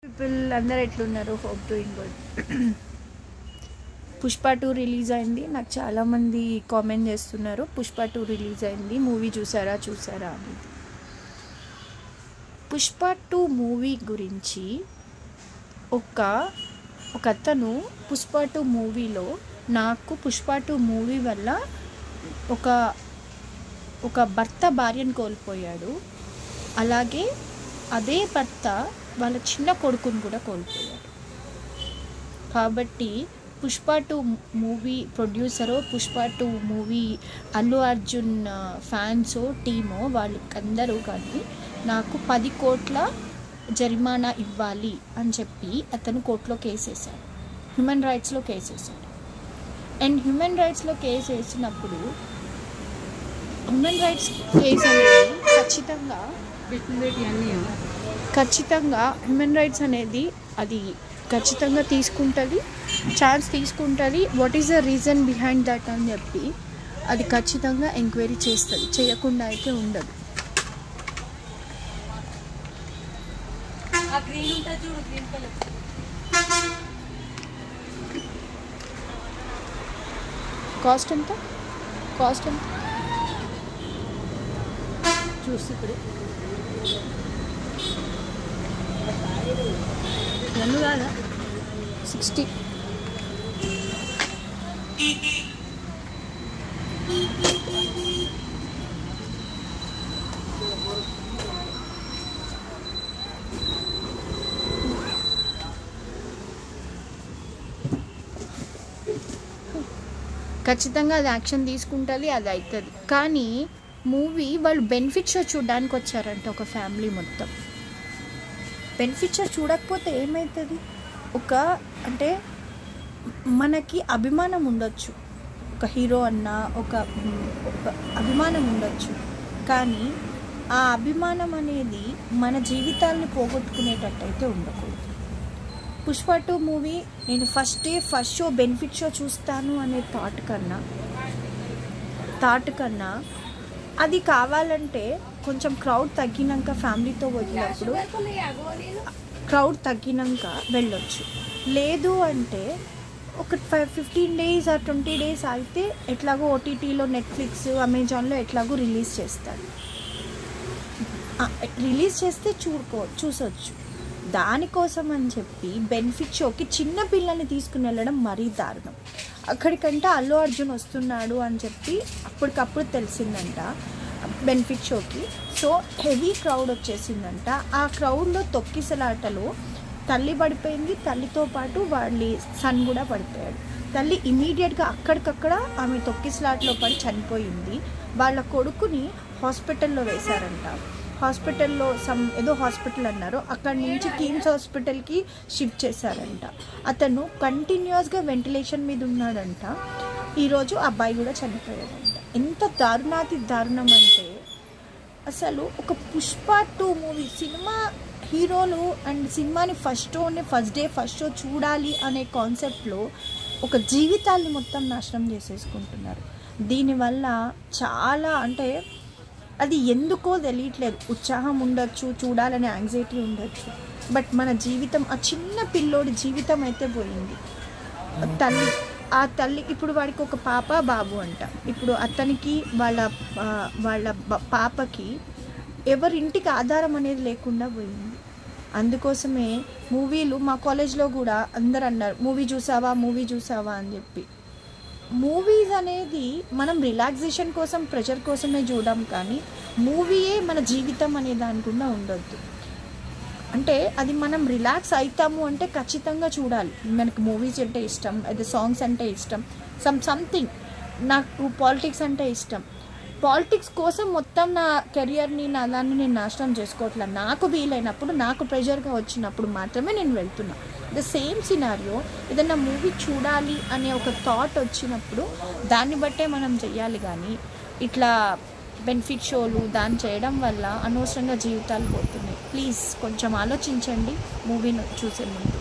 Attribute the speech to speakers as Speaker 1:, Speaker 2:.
Speaker 1: People అందరు ఎట్లున్నారు? Hope doing good. Pushpa 2 release అయింది. నాకు చాలామంది కామెంట్ చేస్తున్నారు పుష్ప 2 రిలీజ్ అయింది, మూవీ చూసారా అని. పుష్ప 2 మూవీ గురించి ఒక అతను పుష్ప 2 మూవీలో నాకు పుష్ప 2 మూవీ వల్ల ఒక భర్త భార్యను కోల్పోయాడు, అలాగే అదే భర్త వాళ్ళ చిన్న కొడుకుని కూడా కోల్పోయాడు. కాబట్టి పుష్ప 2 మూవీ ప్రొడ్యూసరో పుష్ప 2 మూవీ అల్లు అర్జున్ ఫ్యాన్సో టీమో వాళ్ళకందరూ కానీ నాకు 10 కోట్ల జరిమానా ఇవ్వాలి అని చెప్పి అతను కోర్టులో కేసు వేశాడు, హ్యూమన్ రైట్స్లో కేసు వేశాడు. అండ్ హ్యూమన్ రైట్స్లో కేసు వేసినప్పుడు హ్యూమన్ రైట్స్ కేసు అనేది ఖచ్చితంగా హ్యూమన్ రైట్స్ అనేది అది ఖచ్చితంగా తీసుకుంటుంది, ఛాన్స్ తీసుకుంటుంది. What is the reason behind that అని చెప్పి అది ఖచ్చితంగా ఎంక్వైరీ చేస్తుంది, చేయకుండా అయితే ఉండదు. కాస్ట్ ఎంత చూసి ఇప్పుడు నన్ను కాదా 60. ఖచ్చితంగా అది యాక్షన్ తీసుకుంటుంది, అది అవుతుంది. కానీ మూవీ వాళ్ళు బెనిఫిట్ షో చూడడానికి వచ్చారంట ఒక ఫ్యామిలీ మొత్తం. బెనిఫిట్ షో చూడకపోతే ఏమవుతుంది? అంటే మనకి అభిమానం ఉండొచ్చు, ఒక హీరో అన్న ఒక అభిమానం ఉండొచ్చు, కానీ ఆ అభిమానం అనేది మన జీవితాలని పోగొట్టుకునేటట్టయితే ఉండకూడదు. పుష్ప 2 మూవీ నేను ఫస్ట్ షో బెనిఫిట్ షో చూస్తాను అనే థాట్ కన్నా అది కావాలంటే కొంచెం క్రౌడ్ తగ్గినాక ఫ్యామిలీతో వదిలినప్పుడు క్రౌడ్ తగ్గినాక వెళ్ళొచ్చు. లేదు అంటే ఒక 15 days or 20 days అయితే ఎట్లాగో ఓటీటీలో నెట్ఫ్లిక్స్ అమెజాన్లో ఎట్లాగో రిలీజ్ చేస్తారు, రిలీజ్ చేస్తే చూసొచ్చు. దానికోసం అని చెప్పి బెనిఫిట్ షోకి చిన్న పిల్లల్ని తీసుకుని వెళ్ళడం మరీ దారుణం. అక్కడికంటే అల్లు అర్జున్ వస్తున్నాడు అని చెప్పి అప్పటికప్పుడు తెలిసిందంట బెనిఫిట్ షోకి. సో హెవీ క్రౌడ్ వచ్చేసిందంట. ఆ క్రౌడ్లో తొక్కిసలాటలో తల్లి పడిపోయింది, తల్లితో పాటు వాళ్ళ సన్ కూడా పడిపోయాడు. తల్లి ఇమీడియట్గా అక్కడికక్కడ ఆమె తొక్కిసలాటలో పడి చనిపోయింది. వాళ్ళ కొడుకుని హాస్పిటల్లో వేశారంట. హాస్పిటల్లో ఏదో హాస్పిటల్ అన్నారు, అక్కడి నుంచి కిమ్స్ హాస్పిటల్కి షిఫ్ట్ చేశారంట. అతను కంటిన్యూస్గా వెంటిలేషన్ మీద ఉన్నాడంట. ఈరోజు అబ్బాయి కూడా చనిపోయాడంట. ఎంత దారుణం అంటే అసలు ఒక పుష్ప 2 మూవీ సినిమా హీరోలు అండ్ సినిమాని ఫస్ట్ షో చూడాలి అనే కాన్సెప్ట్లో ఒక జీవితాన్ని మొత్తం నాశనం చేసేసుకుంటున్నారు. దీనివల్ల చాలా అంటే అది ఎందుకో తెలియట్లేదు. ఉత్సాహం ఉండొచ్చు, చూడాలనే యాంగ్జైటీ ఉండొచ్చు, బట్ మన జీవితం ఆ చిన్న పిల్లోడి జీవితం అయితే పోయింది. ఆ తల్లి ఇప్పుడు వాడికి ఒక పాప బాబు అంట. ఇప్పుడు అతనికి వాళ్ళ పాపకి ఎవరింటికి ఆధారం అనేది లేకుండా పోయింది. అందుకోసమే మూవీలు మా కాలేజ్లో కూడా అందరు అన్నారు మూవీ చూసావా అని చెప్పి. మూవీస్ అనేది మనం రిలాక్సేషన్ కోసం ప్రెషర్ కోసమే చూడడం, కానీ మూవీయే మన జీవితం అనే దానికుండా ఉండొద్దు. అంటే అది మనం రిలాక్స్ అవుతాము అంటే ఖచ్చితంగా చూడాలి. మనకు మూవీస్ అంటే ఇష్టం, అదే సాంగ్స్ అంటే ఇష్టం, సంథింగ్. నాకు పాలిటిక్స్ అంటే ఇష్టం. పాలిటిక్స్ కోసం మొత్తం నా కెరియర్ని నా దాన్ని నేను నాశనం చేసుకోవట్లేదు. నాకు వీలైనప్పుడు, నాకు ప్రెషర్గా వచ్చినప్పుడు మాత్రమే నేను వెళ్తున్నా. ద సేమ్ సినారియో ఏదన్నా మూవీ చూడాలి అనే ఒక థాట్ వచ్చినప్పుడు దాన్ని బట్టే మనం చెయ్యాలి. కానీ ఇట్లా బెనిఫిట్ షోలు దాన్ని చేయడం వల్ల అనవసరంగా జీవితాలు పోతున్నాయి. ప్లీజ్ కొంచెం ఆలోచించండి మూవీని చూసే ముందు.